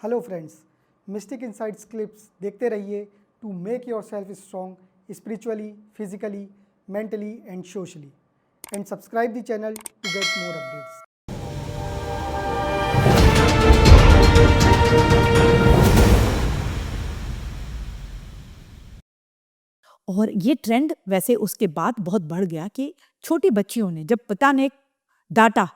Hello friends, mystic insights clips देखते रहिए to make yourself strong spiritually, physically, mentally and socially, and subscribe the channel to get more updates. और ये trend वैसे उसके बाद बहुत बढ़ गया कि छोटी बच्चियों ने, जब पिता ने डांटा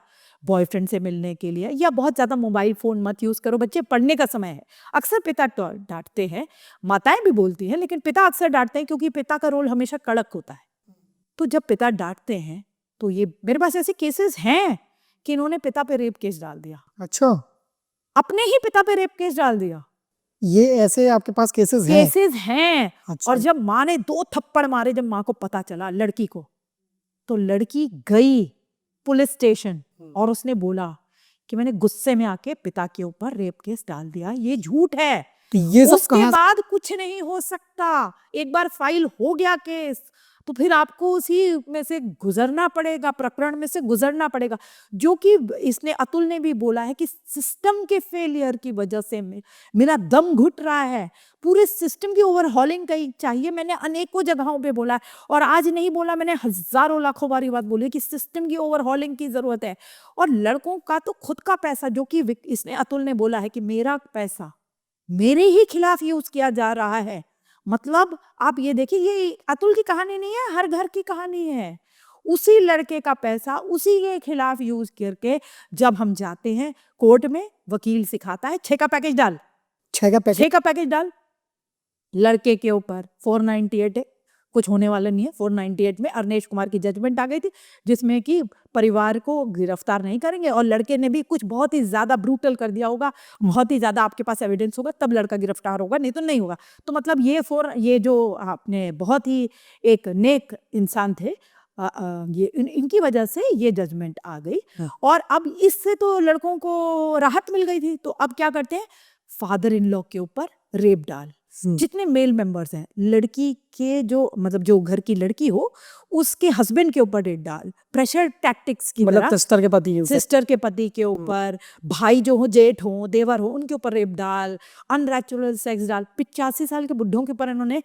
बॉयफ्रेंड से मिलने के लिए या बहुत ज़्यादा मोबाइल फ़ोन मत यूज़ करो, बच्चे पढ़ने का समय है, अक्सर पिता डांटते हैं, माताएं भी बोलती हैं, लेकिन पिता अक्सर डांटते हैं क्योंकि पिता का रोल हमेशा कड़क होता है। तो जब पिता डांटते हैं तो ये मेरे पास ऐसे केसेस हैं कि इन्होंने पिता पे रेप केस डाल दिया, अच्छा, अपने ही पिता पे रेप केस डाल दिया। ये ऐसे आपके पास केसेस हैं? केसेस हैं। अच्छा। और जब माँ ने 2 थप्पड़ मारे, जब माँ को पता चला लड़की को, तो लड़की गई पुलिस स्टेशन और उसने बोला कि मैंने गुस्से में आके पिता के ऊपर रेप केस डाल दिया। ये झूठ है। तो ये सब उसके कहाँ? बाद कुछ नहीं हो सकता। एक बार फाइल हो गया केस तो फिर आपको उसी में से गुजरना पड़ेगा, प्रकरण में से गुजरना पड़ेगा। जो कि इसने, अतुल ने भी बोला है कि सिस्टम के फेलियर की वजह से मेरा दम घुट रहा है। पूरे सिस्टम की ओवरहॉलिंग कहीं चाहिए। मैंने अनेकों जगहों पे बोला है और आज नहीं बोला, मैंने हजारों लाखों बार ये बात बोली कि सिस्टम की ओवरहॉलिंग की जरूरत है। और लड़कों का तो खुद का पैसा, जो कि इसने, अतुल ने बोला है कि मेरा पैसा मेरे ही खिलाफ यूज किया जा रहा है। मतलब आप ये देखिए, ये अतुल की कहानी नहीं है, हर घर की कहानी है। उसी लड़के का पैसा उसी के खिलाफ यूज करके जब हम जाते हैं कोर्ट में, वकील सिखाता है 6 का पैकेज डाल, 6 का पैकेज डाल। लड़के के ऊपर 498 है, कुछ होने वाला नहीं है। 498 में अरनेश कुमार की जजमेंट आ गई थी जिसमें कि परिवार को गिरफ्तार नहीं करेंगे, और लड़के ने भी कुछ बहुत ही ज्यादा ब्रूटल कर दिया होगा, बहुत ही ज्यादा आपके पास एविडेंस होगा तब लड़का गिरफ्तार होगा, नहीं तो नहीं होगा। तो मतलब ये जो आपने, बहुत ही एक नेक इंसान थे, ये इनकी वजह से ये जजमेंट आ गई। और अब इससे तो लड़कों को राहत मिल गई थी। तो अब क्या करते हैं, फादर इन लॉ के ऊपर रेप डाल, जितने मेल मेंबर्स हैं, लड़की के जो, मतलब जो घर की लड़की हो उसके हस्बैंड के ऊपर रेप डाल, प्रेशर टैक्टिक्स की मतलब तरह, सिस्टर के पति के ऊपर, सिस्टर के पति के ऊपर, भाई जो हो, जेठ हो, देवर हो, उनके ऊपर रेप डाल, अननेचुरल सेक्स डाल। 85 साल के बुढ़ों के ऊपर इन्होंने,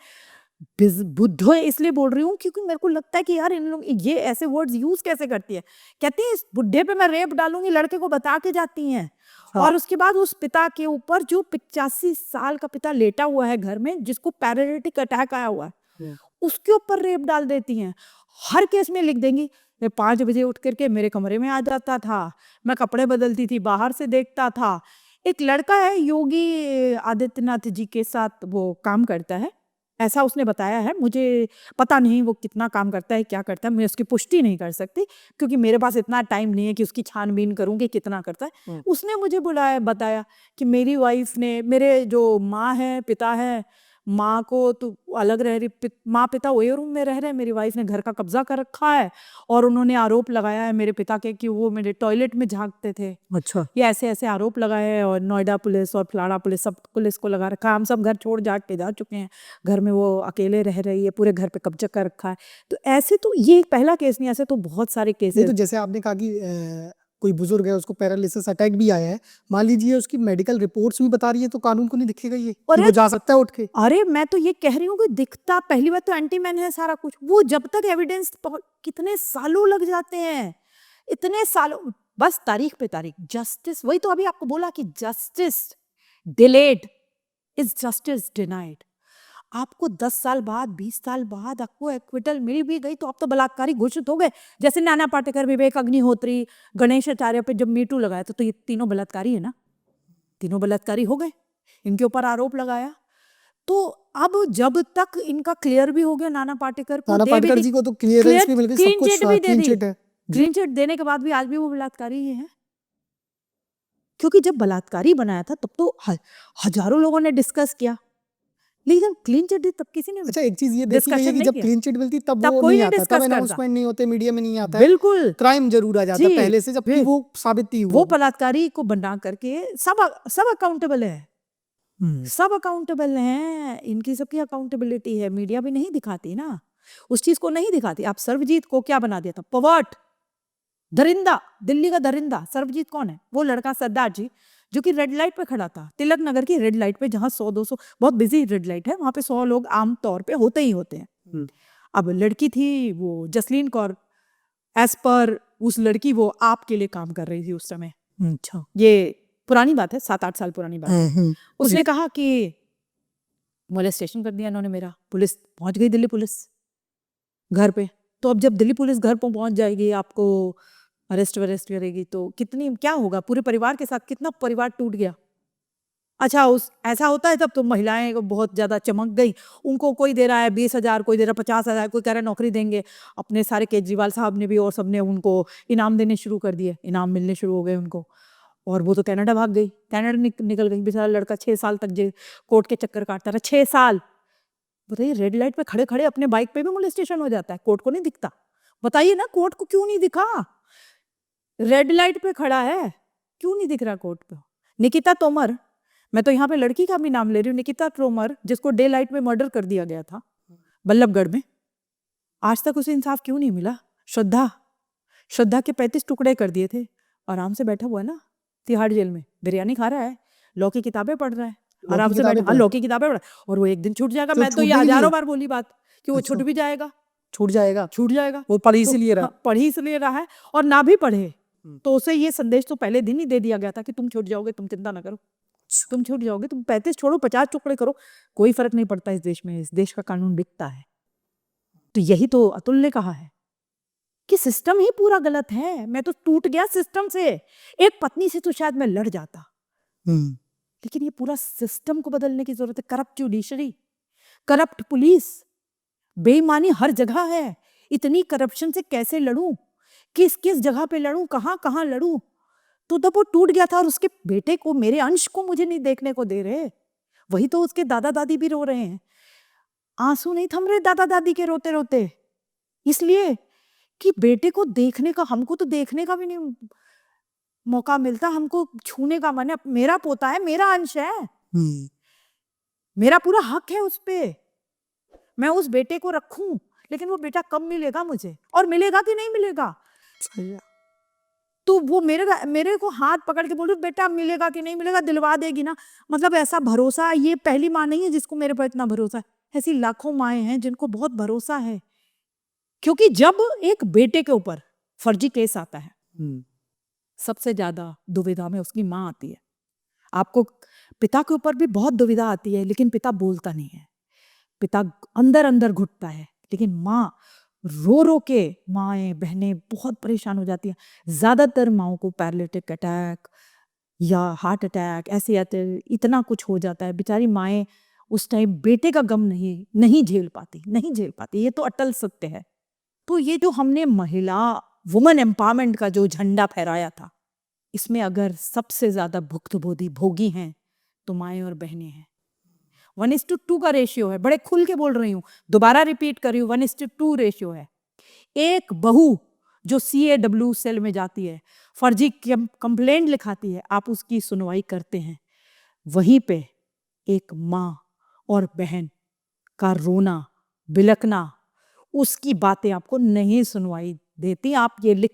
बुद्धो इसलिए बोल रही हूँ क्योंकि मेरे को लगता है कि यार इन लोग ये ऐसे वर्ड्स यूज कैसे करती है। कहती है इस बुढ़े पे मैं रेप डालूंगी, लड़के को बता के जाती हैं। हाँ। और उसके बाद उस पिता के ऊपर, जो 85 साल का पिता लेटा हुआ है घर में, जिसको पैरालिटिक अटैक आया हुआ है, उसके ऊपर रेप डाल देती हैं। हर केस में लिख देंगी 5 बजे उठ करके मेरे कमरे में आ जाता था, मैं कपड़े बदलती थी, बाहर से देखता था। एक लड़का है योगी आदित्यनाथ जी के साथ, वो काम करता है, ऐसा उसने बताया है। मुझे पता नहीं वो कितना काम करता है, क्या करता है, मैं उसकी पुष्टि नहीं कर सकती क्योंकि मेरे पास इतना टाइम नहीं है कि उसकी छानबीन करूं कि कितना करता है। उसने मुझे बताया कि मेरी वाइफ ने, मेरे जो माँ है, पिता है, माँ को तो अलग रह रही, माँ पिता वही रूम में रह रहे हैं, मेरी वाइफ ने घर का कब्जा कर रखा है और उन्होंने आरोप लगाया है मेरे पिता के कि वो मेरे टॉयलेट में झांकते थे। अच्छा, ये ऐसे ऐसे आरोप लगाए हैं, और नोएडा पुलिस और फलाना पुलिस, सब पुलिस को लगा रखा है। हम सब घर छोड़ जाट के जा चुके हैं, घर में वो अकेले रह रही है, पूरे घर पे कब्जा कर रखा है। तो ऐसे तो ये पहला केस नहीं, ऐसे तो बहुत सारे नहीं केसेस। तो जैसे आपने कहा कि कोई बुजुर्ग है उसको पैरालिसिस अटैक भी आया है, मान लीजिए उसकी मेडिकल रिपोर्ट्स भी बता रही है, तो कानून को नहीं दिखेगा ये कि वो जा सकता है उठ के? अरे मैं तो ये कह रही हूँ कि दिखता, पहली बात तो एंटी मैन है सारा कुछ, वो जब तक एविडेंस, कितने सालों लग जाते हैं, इतने सालों, बस तारीख पे तारीख। जस्टिस, वही तो अभी आपको बोला कि justice delayed is justice denied. आपको 10 साल बाद, 20 साल बाद आपको एक्विटल मिल भी गई तो आप तो बलात्कारी घोषित हो गए। जैसे नाना पाटेकर, विवेक अग्निहोत्री, गणेश आचार्य पे जब मीटू लगाया तो ये तीनों बलात्कारी है ना, तीनों बलात्कारी हो गए, इनके ऊपर आरोप लगाया। तो अब जब तक इनका क्लियर भी हो गया, नाना पाटेकर को, नाना पाटेकर जी को तो क्लियरेंस भी मिल गई, सब क्लीन कुछ चिट भी दे क्लीन दी। चिट है जी। क्लीन चिट देने के बाद भी आज भी वो बलात्कारी ही है, क्योंकि जब बलात्कारी बनाया था तब तो हजारों लोगों ने डिस्कस किया, लेकिन क्लीन चिट दी तब किसी ने अच्छा, एक चीज ये देखी गई है कि जब क्लीन चिट मिलती तब वो कोई नहीं नहीं आता, तब डिस्कस करता। अनाउंसमेंट नहीं होते, मीडिया में नहीं आता है, बिल्कुल, क्राइम जरूर आ जाता है जी, पहले से, जबकि वो साबित नहीं वो हुआ। बलात्कारी को बना करके सब अकाउंटेबल है, सब अकाउंटेबल हैं, इनकी सबकी अकाउंटेबिलिटी है। मीडिया भी नहीं दिखाती ना, उस चीज को नहीं दिखाती। आप सर्वजीत को क्या बना दिया था, पवर्ट, दरिंदा, दिल्ली का दरिंदा। सर्वजीत कौन है, वो लड़का सरदार जी जो कि रेड लाइट पे खड़ा था, तिलक नगर की रेड लाइट पे, जहाँ 100-200 बहुत बिजी रेड लाइट है, वहां पे 100 लोग आम तौर पे होते ही होते हैं। अब लड़की थी वो जसलीन कौर, एज पर उस लड़की वो आपके लिए काम कर रही थी उस समय। अच्छा। ये पुरानी बात है, 7-8 साल पुरानी बात है। उसने कहा कि मोलेस्टेशन कर दिया इन्होंने मेरा, पुलिस पहुंच गई, दिल्ली पुलिस घर पे। तो अब जब दिल्ली पुलिस घर पर पहुंच जाएगी, आपको अरेस्ट वरेस्ट करेगी, तो कितनी क्या होगा पूरे परिवार के साथ, कितना परिवार टूट गया। अच्छा, उस ऐसा होता है तब तो महिलाएं को बहुत ज्यादा चमक गई, उनको कोई दे रहा है 20,000, कोई दे रहा है 50,000, कोई कह रहा है नौकरी देंगे। अपने सारे केजरीवाल साहब ने भी और सबने उनको इनाम देने शुरू कर दिए, इनाम मिलने शुरू हो गए उनको। और वो तो कनाडा भाग गई, कनाडा निकल गई। बेचारा लड़का 6 साल तक कोर्ट के चक्कर काटता रहा, 6 साल। बताइए, रेड लाइट पे खड़े खड़े अपने बाइक पे भी मोलेस्टेशन हो जाता है, कोर्ट को नहीं दिखता। बताइए ना, कोर्ट को क्यों नहीं दिखा? रेड लाइट पे खड़ा है, क्यों नहीं दिख रहा कोर्ट पे? निकिता तोमर, मैं तो यहाँ पे लड़की का भी नाम ले रही हूँ, निकिता तोमर, जिसको डे लाइट में मर्डर कर दिया गया था बल्लभगढ़ में, आज तक उसे इंसाफ क्यों नहीं मिला? श्रद्धा के 35 टुकड़े कर दिए थे, आराम से बैठा हुआ है ना तिहाड़ जेल में, बिरयानी खा रहा है, लॉ की किताबें पढ़ रहा है, आराम से बैठा, लॉ की किताबें पढ़, और वो एक दिन छूट जाएगा। मैं तो ये हजारों बार बोली बात कि वो छूट भी जाएगा, छूट जाएगा। वो पढ़ इसलिए रहा, पढ़ ही इसलिए रहा है। और ना भी पढ़े तो उसे ये संदेश तो पहले दिन ही दे दिया गया था कि तुम छूट जाओगे, तुम चिंता ना करो, तुम छूट जाओगे, तुम 35 छोड़ो, 50 टुकड़े करो, कोई फर्क नहीं पड़ता इस देश में, इस देश का कानून बिकता है। तो यही तो अतुल ने कहा है कि सिस्टम ही पूरा गलत है। मैं तो टूट गया सिस्टम से। एक पत्नी से तो शायद मैं लड़ जाता, लेकिन ये पूरा सिस्टम को बदलने की जरूरत है। करप्ट जुडिशरी, करप्ट पुलिस, बेईमानी हर जगह है। इतनी करप्शन से कैसे लड़ूं, किस किस जगह पे लड़ूं, कहां कहां लड़ूं? तो तब वो टूट गया था, और उसके बेटे को, मेरे अंश को मुझे नहीं देखने को दे रहे। वही तो उसके दादा दादी भी रो रहे हैं, आंसू नहीं थम रहे दादा दादी के रोते रोते, इसलिए कि बेटे को देखने का, हमको तो देखने का भी नहीं मौका मिलता, हमको छूने का मन है। मेरा पोता है, मेरा अंश है, मेरा पूरा हक है उस पे, मैं उस बेटे को रखूं। लेकिन वो बेटा कब मिलेगा मुझे, और मिलेगा कि नहीं मिलेगा? तो वो मेरे को हाथ पकड़ के बोल रही, बेटा मिलेगा कि नहीं मिलेगा, दिलवा देगी ना? मतलब ऐसा भरोसा, ये पहली माँ नहीं है जिसको मेरे पर इतना भरोसा है, ऐसी लाखों माएँ हैं जिनको बहुत भरोसा है। क्योंकि जब एक बेटे के ऊपर फर्जी केस आता है, सबसे ज्यादा दुविधा में उसकी माँ आती है। आपको पिता के ऊपर भी बहुत दुविधा आती है, लेकिन पिता बोलता नहीं है, पिता अंदर अंदर घुटता है, लेकिन माँ रो रो के, माएँ बहनें बहुत परेशान हो जाती हैं। ज्यादातर माओं को पैरालिटिक अटैक या हार्ट अटैक ऐसे आते, इतना कुछ हो जाता है। बेचारी माएँ उस टाइम बेटे का गम नहीं झेल पाती। ये तो अटल सत्य है। तो ये जो हमने महिला वुमेन एम्पावरमेंट का जो झंडा फहराया था, इसमें अगर सबसे ज्यादा भुक्तभोगी भोगी हैं तो माएँ और बहनें हैं। 1:2 का रेशियो है, बड़े खुल के बोल रही हूँ, दोबारा रिपीट कर रही हूँ, 1:2 रेशियो है। एक बहू जो CAW सेल में जाती है, फर्जी कंप्लेंट लिखाती है, आप उसकी सुनवाई करते हैं, वहीं पे एक माँ और बहन का रोना बिलकना, उसकी बातें आपको नहीं सुनवाई देती। आप ये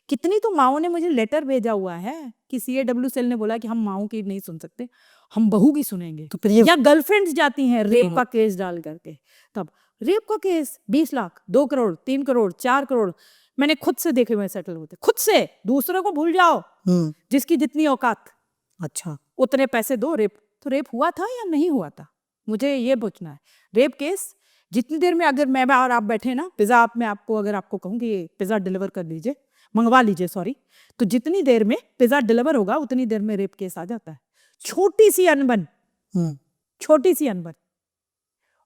कितनी तो माओं ने मुझे लेटर भेजा हुआ है कि CAW सेल ने बोला कि हम माओं की नहीं सुन सकते, हम बहू की सुनेंगे। तो या गर्लफ्रेंड्स जाती हैं रेप का केस डाल करके, तब रेप का केस 20 लाख, 2 करोड़, 3 करोड़, 4 करोड़, मैंने खुद से देखे हुए सेटल होते, खुद से। दूसरों को भूल जाओ, जिसकी जितनी औकात, अच्छा उतने पैसे दो। तो रेप हुआ था या नहीं हुआ था, मुझे ये पूछना है। रेप केस जितनी देर में, अगर मैं और आप बैठे ना, पिज्जा आप, मैं आपको अगर आपको कहूँ कि पिज्जा डिलीवर कर लीजिए, मंगवा लीजिए, सॉरी, तो जितनी देर में पिज्जा डिलीवर होगा उतनी देर में रेप केस आ जाता है। छोटी सी अनबन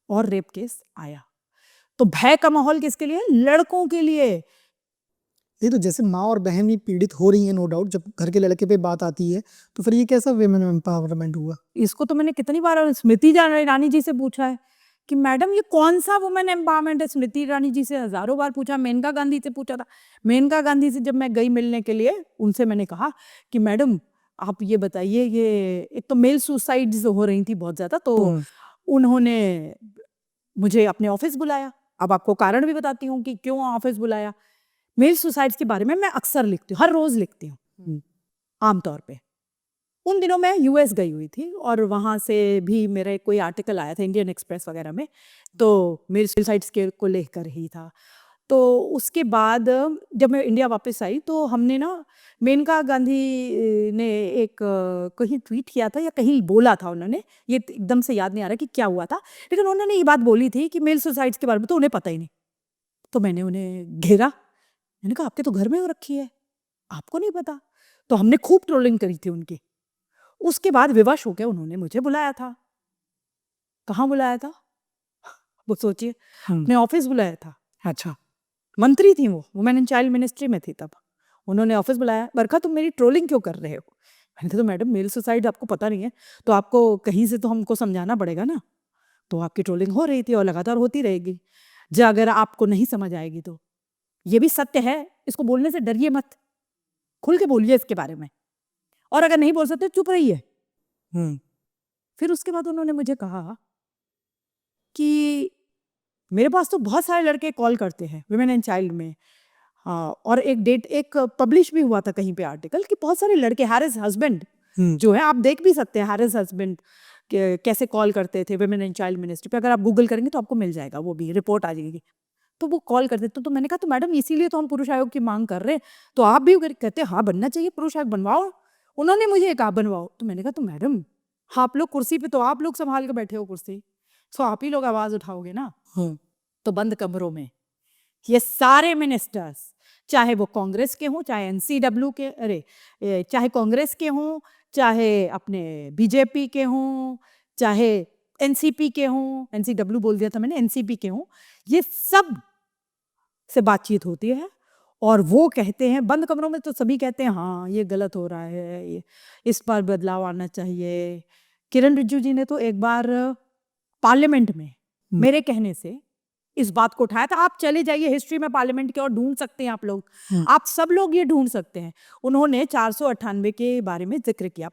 और रेप केस आया। तो भय का माहौल किसके लिए? लड़कों के लिए। ये तो जैसे माँ और बहन भी पीड़ित हो रही है, नो डाउट, जब घर के लड़के पे बात आती है, तो फिर ये कैसा वुमेन एम्पावरमेंट हुआ? इसको तो मैंने कितनी बार स्मृति ईरानी जी से पूछा है कि मैडम ये कौन सा वुमेन एम्पावरमेंट है। स्मृति ईरानी जी से हजारों बार पूछा, मेनका गांधी से पूछा था। मेनका गांधी से जब मैं गई मिलने के लिए, उनसे मैंने कहा कि मैडम आप ये बताइए, ये एक तो मेल सुसाइड्स हो रही थी बहुत ज्यादा, तो उन्होंने मुझे अपने ऑफिस बुलाया। अब आपको कारण भी बताती हूँ कि क्यों ऑफिस बुलाया। मेल सुसाइड्स के बारे में मैं अक्सर लिखती हूँ, हर रोज लिखती हूँ आमतौर पे। उन दिनों मैं यूएस गई हुई थी और वहाँ से भी मेरा कोई आर्टिकल आया था इंडियन एक्सप्रेस वगैरह में, तो मेरे सुसाइड स्केल को लेकर ही था। तो उसके बाद जब मैं इंडिया वापस आई तो हमने ना मेनका गांधी ने एक कहीं ट्वीट किया था या कहीं बोला था उन्होंने, ये एकदम से याद नहीं आ रहा कि क्या हुआ था, लेकिन उन्होंने ये बात बोली थी कि मेल सुसाइड्स के बारे में तो उन्हें पता ही नहीं। तो मैंने उन्हें घेरा, मैंने कहा आपके तो घर में हो रखी है, आपको नहीं पता? तो हमने खूब ट्रोलिंग करी थी उनकी। उसके बाद विवश होकर उन्होंने मुझे बुलाया था। कहाँ बुलाया था? वो सोचिए, अपने ऑफिस बुलाया था। अच्छा। मंत्री थी वो, वुमेन एंड चाइल्ड मिनिस्ट्री में थी तब। उन्होंने ऑफिस बुलाया, बरखा तुम मेरी ट्रोलिंग क्यों कर रहे हो? मैंने कहा तो मैडम मेल सुसाइड आपको पता नहीं है, तो आपको कहीं से तो हमको समझाना पड़ेगा ना। तो आपकी ट्रोलिंग हो रही थी और लगातार होती रहेगी, जो अगर आपको नहीं समझ आएगी तो। ये भी सत्य है, इसको बोलने से डरिए मत, खुल के बोलिए इसके बारे में, और अगर नहीं बोल सकते चुप रहिए। फिर उसके बाद उन्होंने मुझे कहा कि मेरे पास तो बहुत सारे लड़के कॉल करते हैं वुमेन एंड चाइल्ड में। हाँ, और एक पब्लिश भी हुआ था कहीं पे आर्टिकल कि बहुत सारे लड़के, हैरिस हस्बैंड जो है, आप देख भी सकते हैं हैरिस हस्बैंड कैसे कॉल करते थे वुमेन एंड चाइल्ड मिनिस्ट्री पे, अगर आप गूगल करेंगे तो आपको मिल जाएगा, वो भी रिपोर्ट आ जाएगी। तो वो कॉल करते थे, तो मैंने कहा तो मैडम इसीलिए तो हम पुरुष आयोग की मांग कर रहे हैं, तो आप भी कहते हाँ बनना चाहिए, पुरुष आयोग बनवाओ। उन्होंने मुझे कहा बनवाओ, तो मैंने कहा तो मैडम आप लोग कुर्सी पे, तो आप लोग संभाल के बैठे हो कुर्सी, तो आप ही लोग आवाज उठाओगे ना। तो बंद कमरों में ये सारे मिनिस्टर्स, चाहे वो कांग्रेस के हों, चाहे एनसीडब्ल्यू के, चाहे कांग्रेस के हों, चाहे अपने बीजेपी के हों, चाहे एनसीपी के हों, एनसीडब्ल्यू बोल दिया था मैंने, एनसीपी के हों, ये सब से बातचीत होती है और वो कहते हैं बंद कमरों में, तो सभी कहते हैं हाँ ये गलत हो रहा है, ये इस पर बदलाव आना चाहिए। किरण रिजिजू जी ने तो एक बार पार्लियामेंट में मेरे कहने से इस बात को उठाया था। आप चले जाइए हिस्ट्री में पार्लियामेंट के और ढूंढ सकते हैं आप लोग, आप सब लोग ये ढूंढ सकते हैं। उन्होंने 498 के बारे में जिक्र किया,